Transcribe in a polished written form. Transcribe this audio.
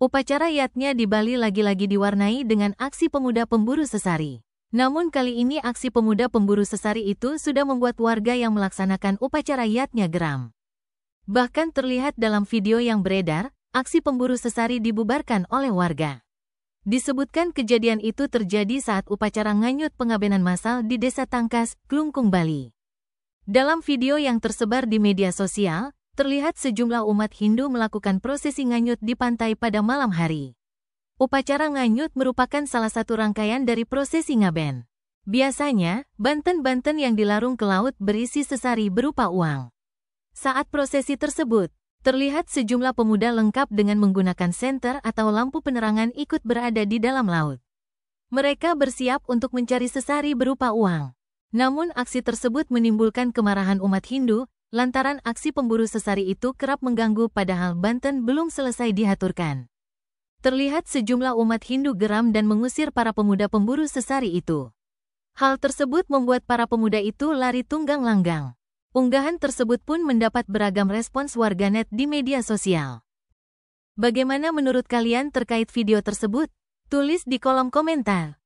Upacara Yatnya di Bali lagi-lagi diwarnai dengan aksi pemuda pemburu sesari. Namun kali ini aksi pemuda pemburu sesari itu sudah membuat warga yang melaksanakan upacara Yatnya geram. Bahkan terlihat dalam video yang beredar, aksi pemburu sesari dibubarkan oleh warga. Disebutkan kejadian itu terjadi saat upacara nganyut pengabenan massal di Desa Tangkas, Klungkung, Bali. Dalam video yang tersebar di media sosial, terlihat sejumlah umat Hindu melakukan prosesi nganyut di pantai pada malam hari. Upacara nganyut merupakan salah satu rangkaian dari prosesi ngaben. Biasanya, banten-banten yang dilarung ke laut berisi sesari berupa uang. Saat prosesi tersebut, terlihat sejumlah pemuda lengkap dengan menggunakan senter atau lampu penerangan ikut berada di dalam laut. Mereka bersiap untuk mencari sesari berupa uang. Namun aksi tersebut menimbulkan kemarahan umat Hindu, lantaran aksi pemburu sesari itu kerap mengganggu padahal Banten belum selesai dihaturkan. Terlihat sejumlah umat Hindu geram dan mengusir para pemuda pemburu sesari itu. Hal tersebut membuat para pemuda itu lari tunggang langgang. Unggahan tersebut pun mendapat beragam respons warganet di media sosial. Bagaimana menurut kalian terkait video tersebut? Tulis di kolom komentar.